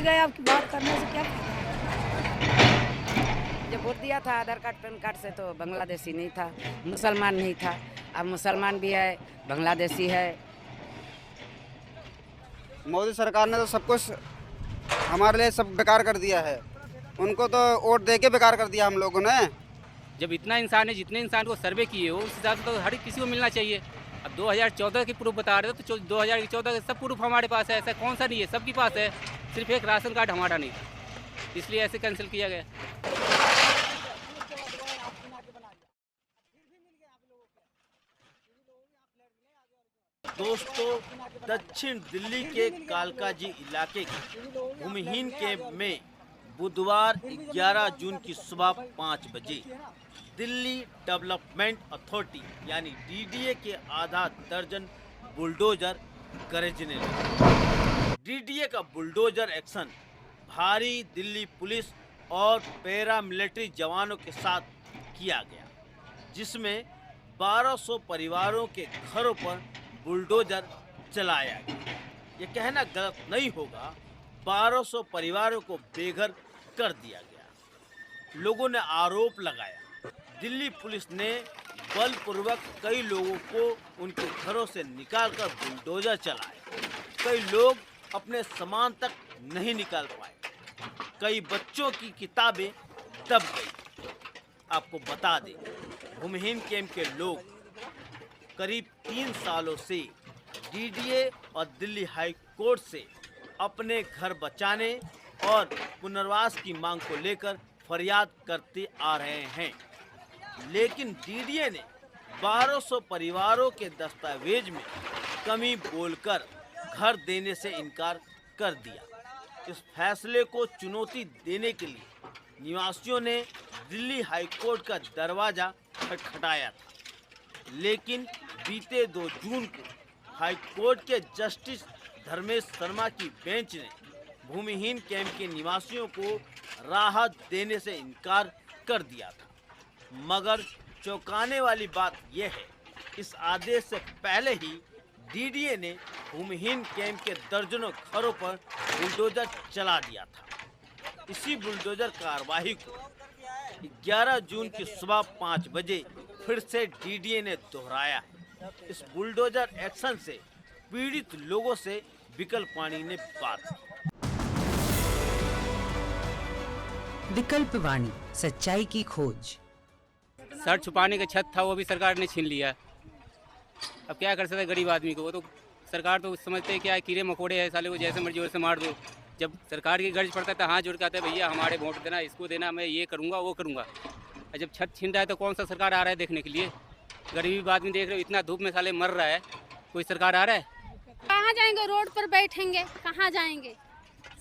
गए, अब बात करने से क्या फायदा? जब वोट दिया था आधार कार्ड पैन कार्ड से तो बांग्लादेशी नहीं था, मुसलमान नहीं था। अब मुसलमान भी है, बांग्लादेशी है। मोदी सरकार ने तो सब कुछ हमारे लिए सब बेकार कर दिया है। उनको तो वोट दे के बेकार कर दिया हम लोगों ने। जब इतना इंसान है, जितने इंसान को सर्वे किए हो उस हिसाब से तो हर किसी को मिलना चाहिए। अब 2014 के प्रूफ बता रहे हो तो 2014 के सब प्रूफ हमारे पास है, ऐसा कौन सा नहीं है, सबके पास है। सिर्फ एक राशन कार्ड हमारा नहीं था, इसलिए ऐसे कैंसिल किया गया। दोस्तों, दक्षिण दिल्ली के कालकाजी इलाके के भूमिहीन कैंप में बुधवार 11 जून की सुबह 5 बजे दिल्ली डेवलपमेंट अथॉरिटी यानी डीडीए के आधा दर्जन बुलडोजर गरजने लगे। डीडीए का बुलडोजर एक्शन भारी दिल्ली पुलिस और पैरामिलिट्री जवानों के साथ किया गया, जिसमें 1200 परिवारों के घरों पर बुलडोजर चलाया गया। ये कहना गलत नहीं होगा, 1200 परिवारों को बेघर कर दिया गया। लोगों ने आरोप लगाया दिल्ली पुलिस ने बलपूर्वक कई लोगों को उनके घरों से निकालकर बुलडोजर चलाए। कई लोग अपने सामान तक नहीं निकाल पाए, कई बच्चों की किताबें दब गई। आपको बता दें, भूमिहीन कैंप के लोग करीब 3 सालों से डीडीए और दिल्ली हाई कोर्ट से अपने घर बचाने और पुनर्वास की मांग को लेकर फरियाद करते आ रहे हैं, लेकिन डीडीए ने 1200 परिवारों के दस्तावेज में कमी बोलकर घर देने से इनकार कर दिया। इस फैसले को चुनौती देने के लिए निवासियों ने दिल्ली हाई कोर्ट का दरवाजा खटखटाया था, लेकिन बीते 2 जून को हाई कोर्ट के जस्टिस धर्मेश शर्मा की बेंच ने भूमिहीन कैंप के निवासियों को राहत देने से इनकार कर दिया था। मगर चौंकाने वाली बात यह है, इस आदेश से पहले ही डीडीए ने भूमिहीन कैंप के दर्जनों घरों पर बुलडोजर चला दिया था। इसी बुलडोजर कार्रवाई को 11 जून की सुबह 5 बजे फिर से डीडीए ने दोहराया है। इस बुलडोजर एक्शन से पीड़ित लोगों से विकल्प वाणी ने बात की। विकल्प वाणी, सच्चाई की खोज। सर छुपाने का छत था वो भी सरकार ने छीन लिया। अब क्या कर सकते हैं गरीब आदमी को, वो तो सरकार तो समझते हैं क्या कीड़े मकोड़े है, साले को जैसे मर्जी वैसे मार दो। जब सरकार की गर्ज पड़ता है तो हाथ जोड़ के आता है, भैया हमारे वोट देना, इसको देना, मैं ये करूँगा वो करूँगा। और जब छत छीन रहा है तो कौन सा सरकार आ रहा है देखने के लिए? गरीब आदमी देख रहे हो, इतना धूप में साले मर रहा है, कोई सरकार आ रहा है? कहाँ जाएंगे, रोड पर बैठेंगे, कहाँ जाएंगे?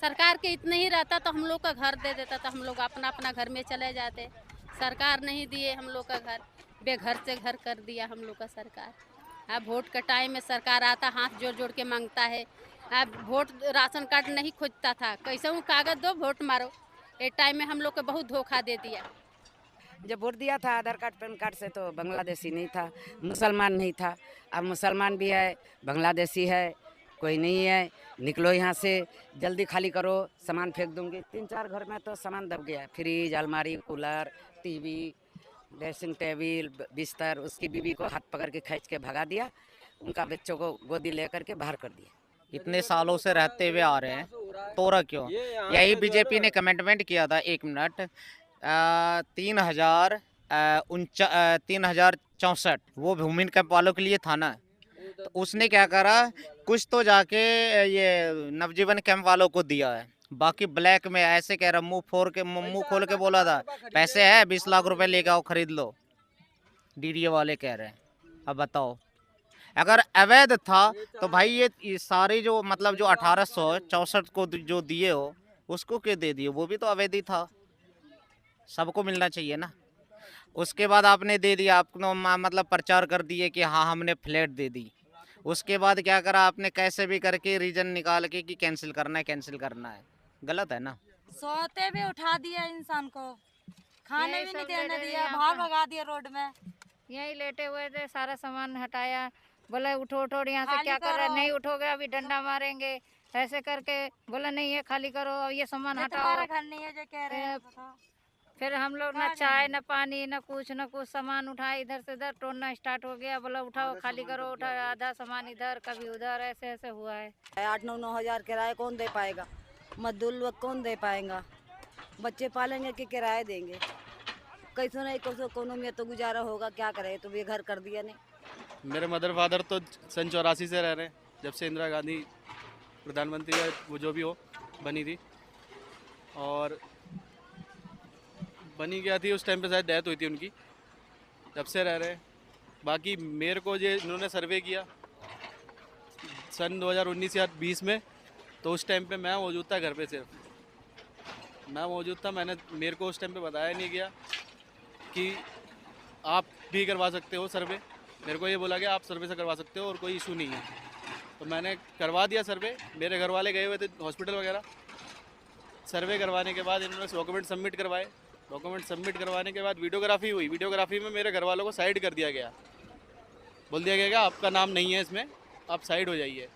सरकार के इतने ही रहता तो हम लोग का घर दे देता, तो हम लोग अपना अपना घर में चले जाते। सरकार नहीं दिए हम लोग का घर, बेघर से घर कर दिया हम लोग का सरकार। अब वोट का टाइम में सरकार आता, हाथ जोड़ जोड़ के मांगता है। अब वोट राशन कार्ड नहीं खोजता था, कैसे वो कागज दो वोट मारो। ये टाइम में हम लोग को बहुत धोखा दे दिया। जब वोट दिया था आधार कार्ड पैन कार्ड से तो बांग्लादेशी नहीं था, मुसलमान नहीं था। अब मुसलमान भी है, बांग्लादेशी है, कोई नहीं है। निकलो यहाँ से, जल्दी खाली करो, सामान फेंक दूंगी। 3-4 घर में तो सामान दब गया, फ्रिज, अलमारी, कूलर, टीवी, ड्रेसिंग टेबल, बिस्तर। उसकी बीवी को हाथ पकड़ के खींच के भगा दिया, उनका बच्चों को गोदी लेकर के बाहर कर दिया। इतने सालों से रहते हुए आ रहे हैं, तोड़ा क्यों? यही बीजेपी ने कमिटमेंट किया था, 1 मिनट, 3064 वो भूमिहीन कैंप वालों के लिए था ना। तो उसने क्या करा, कुछ तो जाके ये नवजीवन कैंप वालों को दिया है, बाकी ब्लैक में ऐसे कह रहा, मुंह खोल के बोला था पैसे है 20 लाख रुपए लेके आओ खरीद लो। डीडीए वाले कह रहे हैं। अब बताओ, अगर अवैध था तो भाई ये सारे जो मतलब जो 1864 को जो दिए हो उसको क्यों दे दिए? वो भी तो अवैध ही था, सबको मिलना चाहिए ना। उसके बाद आपने दे दिया, आपने मतलब प्रचार कर दिए कि हाँ हमने फ्लैट दे दी। उसके बाद क्या करा आपने, कैसे भी करके रीजन निकाल के कि कैंसिल करना है, कैंसिल करना है। गलत है ना। सोते भी उठा दिया इंसान को, खाने भी नहीं देने दिया, बाहर भगा दिया रोड में। यही लेटे हुए थे, सारा सामान हटाया, बोला उठो उठो यहाँ से, खाली क्या कर रहे, करो। नहीं उठोगे अभी डंडा मारेंगे। ऐसे करके बोला नहीं ये खाली करो और ये सामान ये हटाओ। तुम्हारा घर नहीं है जो कह रहे हैं, बताओ। फिर हम लोग ना चाय न पानी न कुछ सामान उठाए, इधर से उधर तोड़ना स्टार्ट हो गया। बोला उठाओ खाली करो, उठाओ, आधा सामान इधर कभी उधर, ऐसे ऐसे हुआ है। 8-9 हज़ार किराया कौन दे पाएगा? मजदूर लोग कौन दे पाएगा? बच्चे पालेंगे कि किराए देंगे? कैसो नहीं कैसो कोनो में तो गुजारा होगा, क्या करे? तो ये घर कर दिया नहीं। मेरे मदर फादर तो सन 84 से रह रहे हैं, जब से इंदिरा गांधी प्रधानमंत्री या वो जो भी हो बनी थी, और बनी गया थी उस टाइम पे शायद डेथ हुई थी उनकी, जब से रह रहे हैं। बाकी मेरे को ये इन्होंने सर्वे किया सन 2019 या 20 में, तो उस टाइम पे मैं मौजूद था घर पे, सिर्फ मैं मौजूद था। मेरे को उस टाइम पे बताया नहीं गया कि आप भी करवा सकते हो सर्वे। मेरे को ये बोला गया आप सर्वे से करवा सकते हो और कोई इशू नहीं है, तो मैंने करवा दिया सर्वे। मेरे घर वाले गए हुए थे हॉस्पिटल वगैरह, सर्वे करवाने के बाद इन्होंने डॉक्यूमेंट सबमिट करवाए। डॉक्यूमेंट सबमिट करवाने के बाद वीडियोग्राफी हुई। वीडियोग्राफी में मेरे घर वालों को साइड कर दिया गया, बोल दिया गया कि आपका नाम नहीं है इसमें, आप साइड हो जाइए।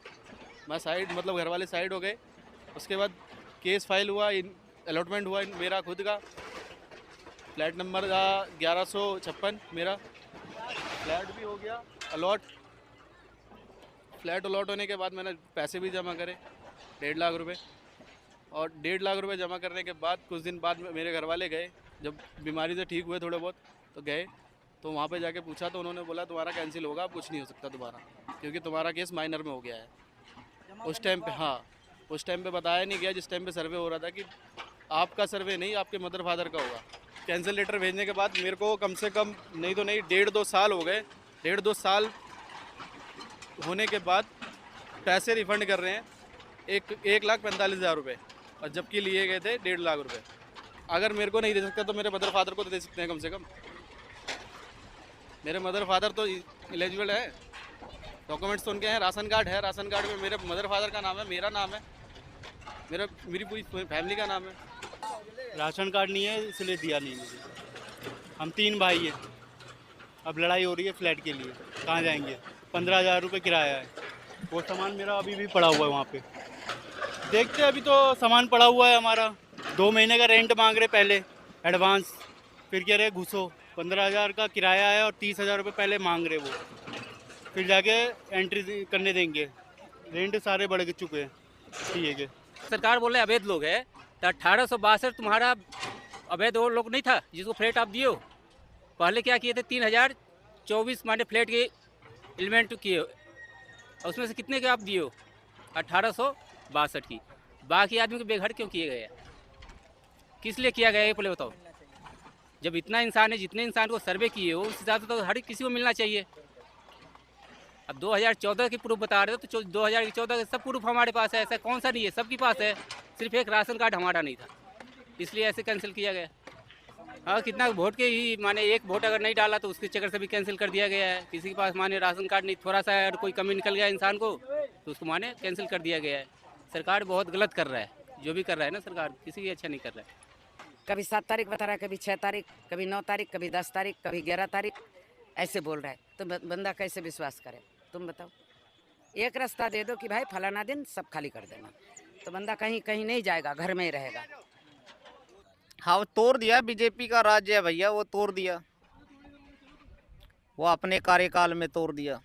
मैं साइड मतलब घर वाले साइड हो गए। उसके बाद केस फाइल हुआ, अलॉटमेंट हुआ मेरा खुद का। फ्लैट नंबर 1156 मेरा फ्लैट भी हो गया अलॉट। फ्लैट अलॉट होने के बाद मैंने पैसे भी जमा करे 1.5 लाख रुपए, और 1.5 लाख रुपए जमा करने के बाद कुछ दिन बाद मेरे घर वाले गए, जब बीमारी से ठीक हुए थोड़े बहुत तो गए, तो वहाँ पे जाके पूछा तो उन्होंने बोला तुम्हारा कैंसिल होगा, अब कुछ नहीं हो सकता दोबारा, क्योंकि तुम्हारा केस माइनर में हो गया है। उस टाइम पे हाँ, उस टाइम पे बताया नहीं गया जिस टाइम पे सर्वे हो रहा था कि आपका सर्वे नहीं आपके मदर फादर का होगा। कैंसिल लेटर भेजने के बाद मेरे को कम से कम नहीं तो नहीं 1.5-2 साल हो गए। 1.5-2 साल होने के बाद पैसे रिफ़ंड कर रहे हैं 1,45,000 रुपये, और जबकि लिए गए थे 1.5 लाख रुपए। अगर मेरे को नहीं दे सकता तो मेरे मदर फादर को तो दे सकते हैं कम से कम। मेरे मदर फादर तो एलिजिबल है, डॉक्यूमेंट्स तो उनके हैं, राशन कार्ड है, राशन कार्ड में मेरे मदर फादर का नाम है, मेरा नाम है, मेरी पूरी फैमिली का नाम है। राशन कार्ड नहीं है इसलिए दिया नहीं मुझे। हम 3 भाई हैं, अब लड़ाई हो रही है फ्लैट के लिए, कहाँ जाएंगे? 15,000 रुपये किराया है, वो सामान मेरा अभी भी पड़ा हुआ है वहाँ पे। देखते हैं, अभी तो सामान पड़ा हुआ है हमारा। 2 महीने का रेंट मांग रहे पहले एडवांस, फिर कह रहे घुसो। 15,000 का किराया है और 30,000 रुपये पहले मांग रहे वो, फिर जाके एंट्री करने देंगे। रेंट सारे बढ़ चुके हैं। ठीक है, सरकार बोले अवैध लोग है, तो 1862 तुम्हारा अवैध और लोग नहीं था जिसको फ्लैट आप दिए हो। पहले क्या किए थे 3,024 माने फ्लैट के एलिमेंट किए, और उसमें से कितने के आप दिए हो? 1862 की। बाकी आदमी को बेघर क्यों किए गए? किस लिए किया गया ये पहले बताओ। जब इतना इंसान है, जितने इंसान को सर्वे किए हो उस हिसाब से तो हर किसी को मिलना चाहिए। अब 2014 की प्रूफ बता रहे हो तो 2014 का सब प्रूफ हमारे पास है, ऐसा कौन सा नहीं है, सबके पास है। सिर्फ एक राशन कार्ड हमारा नहीं था, इसलिए ऐसे कैंसिल किया गया। हाँ, कितना वोट के ही माने एक वोट अगर नहीं डाला तो उसके चक्कर से भी कैंसिल कर दिया गया है। किसी के पास माने राशन कार्ड नहीं, थोड़ा सा अगर कोई कमी निकल गया इंसान को तो उसको माने कैंसिल कर दिया गया है। सरकार बहुत गलत कर रहा है, जो भी कर रहा है ना सरकार, किसी की अच्छा नहीं कर रहा है। कभी 7 तारीख बता रहा है, कभी 6 तारीख, कभी 9 तारीख, कभी 10 तारीख, कभी 11 तारीख, ऐसे बोल रहा है। तो बंदा कैसे विश्वास करे? तुम बताओ। एक रास्ता दे दो कि भाई फलाना दिन सब खाली कर देना, तो बंदा कहीं कहीं नहीं जाएगा, घर में ही रहेगा। हाँ, वो तोड़ दिया। बीजेपी का राज्य है भैया, वो तोड़ दिया, वो अपने कार्यकाल में तोड़ दिया।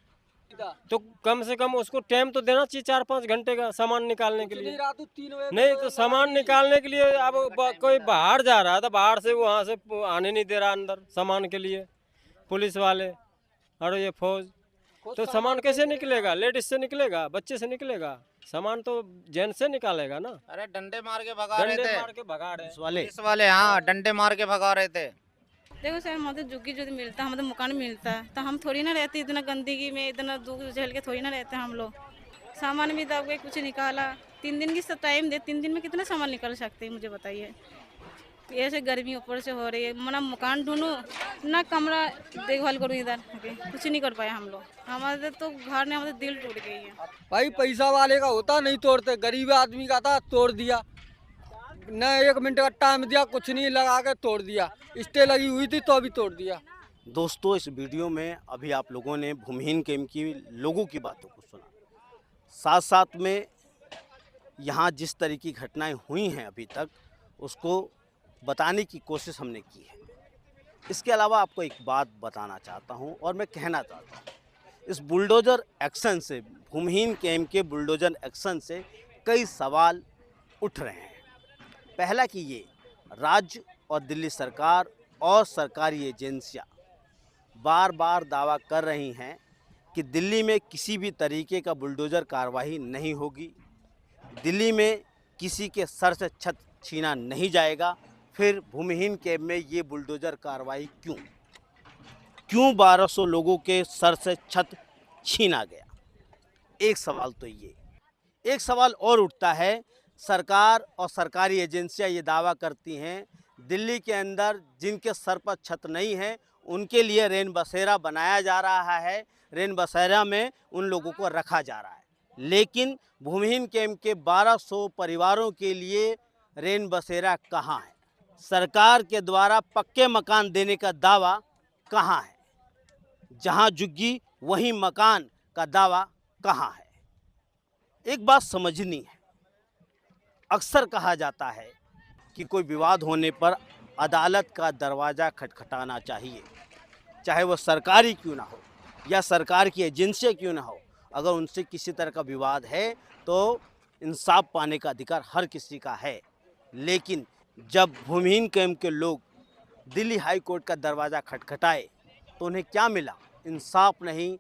तो कम से कम उसको टाइम तो देना चाहिए 4-5 घंटे का सामान निकालने के लिए। नहीं तो सामान निकालने के लिए अब कोई बाहर जा रहा था, बाहर से वहाँ से आने नहीं दे रहा अंदर सामान के लिए, पुलिस वाले और ये फौज। तो सामान कैसे निकलेगा? लेडीज से निकलेगा, बच्चे से निकलेगा, सामान तो जेंट्स से निकालेगा ना। अरे डंडे मार के भगा रहे थे, डंडे मार के भगा रहे पुलिस वाले। हाँ, डंडे मार के भगा रहे थे। देखो सर, हमारे झुग्गी जो मिलता है, हमारे मकान मिलता है, तो हम थोड़ी ना रहते इतना गंदगी में, इतना दुख झेल के थोड़ी ना रहते हैं हम लोग। सामान भी दब गए, कुछ निकाला। 3 दिन की टाइम दे, 3 दिन में कितना सामान निकाल सकते हैं मुझे बताइए। ऐसे गर्मी ऊपर से हो रही है, ना मकान ढूंढूं ना कमरा देखभाल करूँ, इधर कुछ नहीं कर पाया हम लोग। हमारे तो घर ने हमारे दिल टूट गई है। भाई पैसा वाले का होता नहीं तोड़ते, गरीब आदमी का था तोड़ दिया, न 1 मिनट का टाइम दिया, कुछ नहीं लगा के तोड़ दिया। स्टे लगी हुई थी तो अभी तोड़ दिया। दोस्तों, इस वीडियो में अभी आप लोगों ने भूमिहीन कैंप की लोगों की बातों को सुना, साथ साथ में यहाँ जिस तरह की घटनाएं हुई हैं अभी तक, उसको बताने की कोशिश हमने की है। इसके अलावा आपको एक बात बताना चाहता हूँ और मैं कहना चाहता हूँ, इस बुलडोज़र एक्शन से, भूमिहीन कैंप के बुलडोज़र एक्शन से कई सवाल उठ रहे हैं। पहला कि ये राज्य और दिल्ली सरकार और सरकारी एजेंसियां बार बार दावा कर रही हैं कि दिल्ली में किसी भी तरीके का बुलडोज़र कार्रवाई नहीं होगी, दिल्ली में किसी के सर से छत छीना नहीं जाएगा। फिर भूमिहीन कैंप में ये बुलडोज़र कार्रवाई क्यों 1200 लोगों के सर से छत छीना गया? एक सवाल तो ये। एक सवाल और उठता है, सरकार और सरकारी एजेंसियां ये दावा करती हैं दिल्ली के अंदर जिनके सर पर छत नहीं है उनके लिए रेन बसेरा बनाया जा रहा है, रेन बसेरा में उन लोगों को रखा जा रहा है, लेकिन भूमिहीन कैंप के 1200 परिवारों के लिए रेन बसेरा कहाँ है? सरकार के द्वारा पक्के मकान देने का दावा कहाँ है? जहाँ झुग्गी वहीं मकान का दावा कहाँ है? एक बात समझनी है, अक्सर कहा जाता है कि कोई विवाद होने पर अदालत का दरवाज़ा खटखटाना चाहिए, चाहे वो सरकारी क्यों ना हो या सरकार की एजेंसी क्यों ना हो। अगर उनसे किसी तरह का विवाद है तो इंसाफ पाने का अधिकार हर किसी का है। लेकिन जब भूमिहीन कैंप के लोग दिल्ली हाई कोर्ट का दरवाज़ा खटखटाए तो उन्हें क्या मिला? इंसाफ नहीं,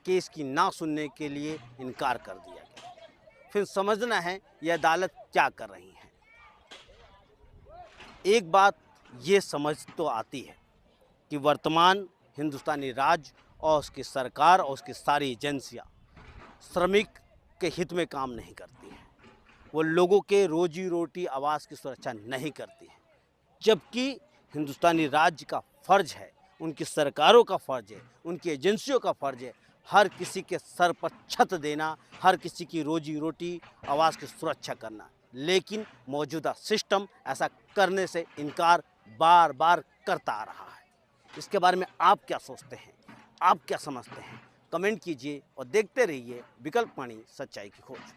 केस की ना सुनने के लिए इनकार कर दिया गया। फिर समझना है ये अदालत क्या कर रही है। एक बात ये समझ तो आती है कि वर्तमान हिंदुस्तानी राज्य और उसकी सरकार और उसकी सारी एजेंसियां श्रमिक के हित में काम नहीं करती हैं, वो लोगों के रोजी रोटी आवास की सुरक्षा नहीं करती हैं, जबकि हिंदुस्तानी राज्य का फ़र्ज है, उनकी सरकारों का फ़र्ज है, उनकी एजेंसियों का फ़र्ज है हर किसी के सर पर छत देना, हर किसी की रोजी रोटी आवास की सुरक्षा करना। लेकिन मौजूदा सिस्टम ऐसा करने से इनकार बार बार करता आ रहा है। इसके बारे में आप क्या सोचते हैं, आप क्या समझते हैं? कमेंट कीजिए और देखते रहिए विकल्प वाणी, सच्चाई की खोज।